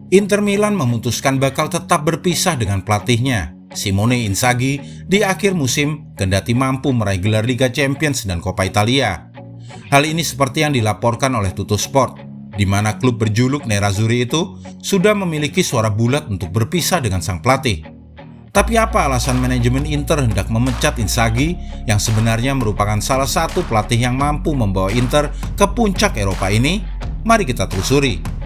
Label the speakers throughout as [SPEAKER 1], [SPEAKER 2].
[SPEAKER 1] Inter Milan memutuskan bakal tetap berpisah dengan pelatihnya, Simone Inzaghi, di akhir musim kendati mampu meraih gelar Liga Champions dan Coppa Italia. Hal ini seperti yang dilaporkan oleh Tuttosport, di mana klub berjuluk Nerazzurri itu sudah memiliki suara bulat untuk berpisah dengan sang pelatih. Tapi apa alasan manajemen Inter hendak memecat Inzaghi yang sebenarnya merupakan salah satu pelatih yang mampu membawa Inter ke puncak Eropa ini? Mari kita telusuri.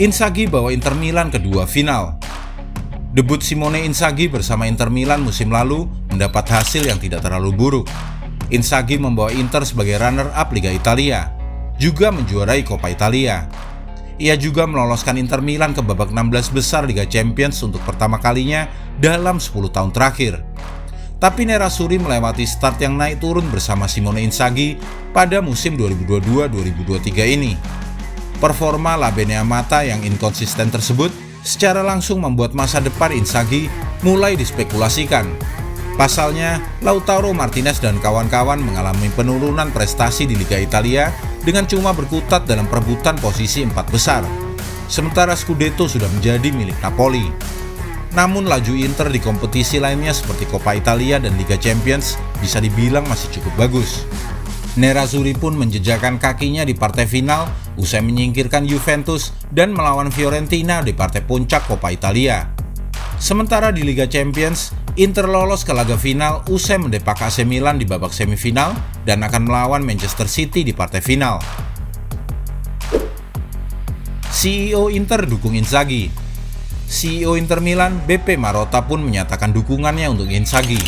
[SPEAKER 1] Inzaghi bawa Inter Milan ke dua final. Debut Simone Inzaghi bersama Inter Milan musim lalu mendapat hasil yang tidak terlalu buruk. Inzaghi membawa Inter sebagai runner-up Liga Italia, juga menjuarai Coppa Italia. Ia juga meloloskan Inter Milan ke babak 16 besar Liga Champions untuk pertama kalinya dalam 10 tahun terakhir. Tapi Nerazzurri melewati start yang naik turun bersama Simone Inzaghi pada musim 2022-2023 ini. Performa La Beneamata yang inkonsisten tersebut secara langsung membuat masa depan Inzaghi mulai dispekulasikan. Pasalnya, Lautaro Martinez dan kawan-kawan mengalami penurunan prestasi di Liga Italia dengan cuma berkutat dalam perebutan posisi 4 besar. Sementara Scudetto sudah menjadi milik Napoli. Namun laju Inter di kompetisi lainnya seperti Coppa Italia dan Liga Champions bisa dibilang masih cukup bagus. Nerazzurri pun menjejakkan kakinya di partai final usai menyingkirkan Juventus dan melawan Fiorentina di partai puncak Coppa Italia. Sementara di Liga Champions, Inter lolos ke laga final usai mendepak AC Milan di babak semifinal dan akan melawan Manchester City di partai final. CEO Inter dukung Inzaghi. CEO Inter Milan, Beppe Marotta pun menyatakan dukungannya untuk Inzaghi.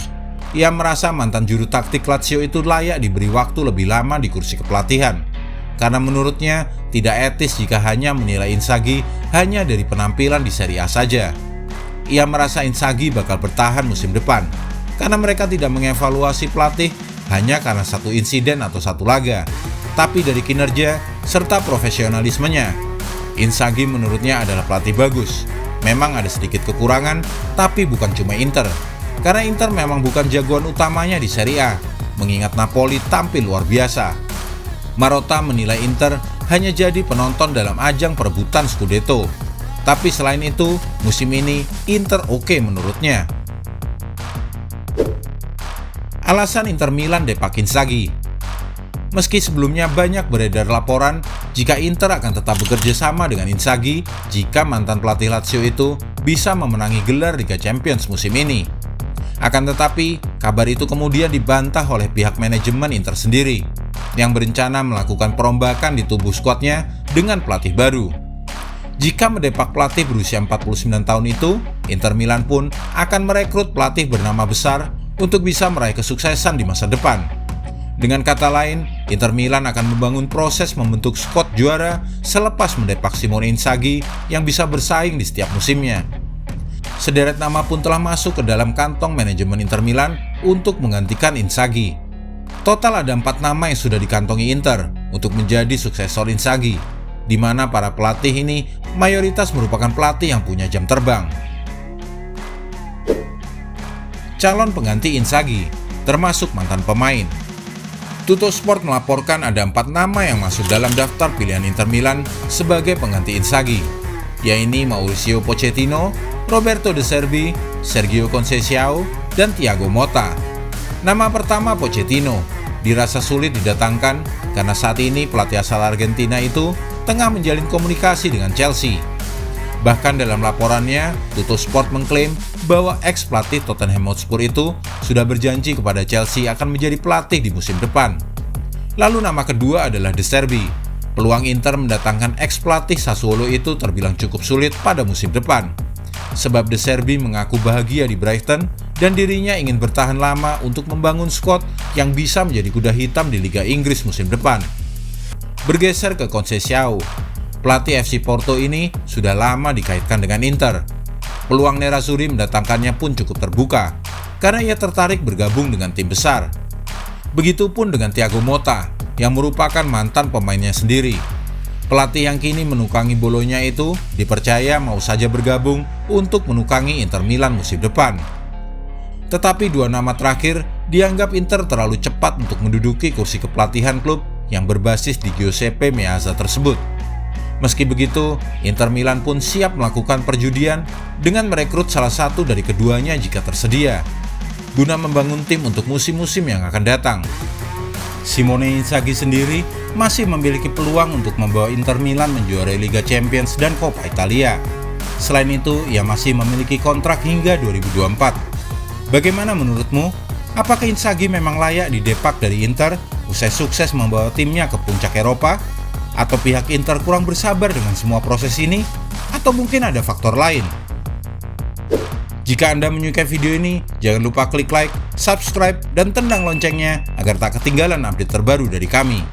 [SPEAKER 1] Ia merasa mantan juru taktik Lazio itu layak diberi waktu lebih lama di kursi kepelatihan. Karena menurutnya tidak etis jika hanya menilai Inzaghi hanya dari penampilan di Serie A saja. Ia merasa Inzaghi bakal bertahan musim depan karena mereka tidak mengevaluasi pelatih hanya karena satu insiden atau satu laga, tapi dari kinerja serta profesionalismenya. Inzaghi menurutnya adalah pelatih bagus. Memang ada sedikit kekurangan, tapi bukan cuma Inter. Karena Inter memang bukan jagoan utamanya di Serie A, mengingat Napoli tampil luar biasa. Marotta menilai Inter hanya jadi penonton dalam ajang perebutan Scudetto. Tapi selain itu, musim ini Inter oke menurutnya. Alasan Inter Milan depak Inzaghi. Meski sebelumnya banyak beredar laporan jika Inter akan tetap bekerja sama dengan Inzaghi jika mantan pelatih Lazio itu bisa memenangi gelar Liga Champions musim ini. Akan tetapi, kabar itu kemudian dibantah oleh pihak manajemen Inter sendiri yang berencana melakukan perombakan di tubuh skuadnya dengan pelatih baru. Jika mendepak pelatih berusia 49 tahun itu, Inter Milan pun akan merekrut pelatih bernama besar untuk bisa meraih kesuksesan di masa depan. Dengan kata lain, Inter Milan akan membangun proses membentuk skuad juara selepas mendepak Simone Inzaghi yang bisa bersaing di setiap musimnya. Sederet nama pun telah masuk ke dalam kantong manajemen Inter Milan untuk menggantikan Inzaghi. Total ada 4 nama yang sudah dikantongi Inter untuk menjadi suksesor Inzaghi, di mana para pelatih ini mayoritas merupakan pelatih yang punya jam terbang. Calon pengganti Inzaghi, termasuk mantan pemain. Tuttosport melaporkan ada 4 nama yang masuk dalam daftar pilihan Inter Milan sebagai pengganti Inzaghi, yaitu Mauricio Pochettino, Roberto De Zerbi, Sergio Conceição, dan Thiago Motta. Nama pertama Pochettino dirasa sulit didatangkan karena saat ini pelatih asal Argentina itu tengah menjalin komunikasi dengan Chelsea. Bahkan dalam laporannya, Tuttosport mengklaim bahwa ex-pelatih Tottenham Hotspur itu sudah berjanji kepada Chelsea akan menjadi pelatih di musim depan. Lalu nama kedua adalah De Zerbi. Peluang Inter mendatangkan ex-pelatih Sassuolo itu terbilang cukup sulit pada musim depan. Sebab De Zerbi mengaku bahagia di Brighton dan dirinya ingin bertahan lama untuk membangun skuad yang bisa menjadi kuda hitam di Liga Inggris musim depan. Bergeser ke Conceição, pelatih FC Porto ini sudah lama dikaitkan dengan Inter. Peluang Nerazzurri mendatangkannya pun cukup terbuka, karena ia tertarik bergabung dengan tim besar. Begitupun dengan Thiago Motta, yang merupakan mantan pemainnya sendiri. Pelatih yang kini menukangi Bologna itu dipercaya mau saja bergabung untuk menukangi Inter Milan musim depan. Tetapi 2 nama terakhir dianggap Inter terlalu cepat untuk menduduki kursi kepelatihan klub yang berbasis di Giuseppe Meazza tersebut. Meski begitu, Inter Milan pun siap melakukan perjudian dengan merekrut salah satu dari keduanya jika tersedia, guna membangun tim untuk musim-musim yang akan datang. Simone Inzaghi sendiri masih memiliki peluang untuk membawa Inter Milan menjuarai Liga Champions dan Coppa Italia. Selain itu, ia masih memiliki kontrak hingga 2024. Bagaimana menurutmu? Apakah Inzaghi memang layak didepak dari Inter usai sukses membawa timnya ke puncak Eropa? Atau pihak Inter kurang bersabar dengan semua proses ini? Atau mungkin ada faktor lain? Jika Anda menyukai video ini, jangan lupa klik like, subscribe, dan tendang loncengnya agar tak ketinggalan update terbaru dari kami.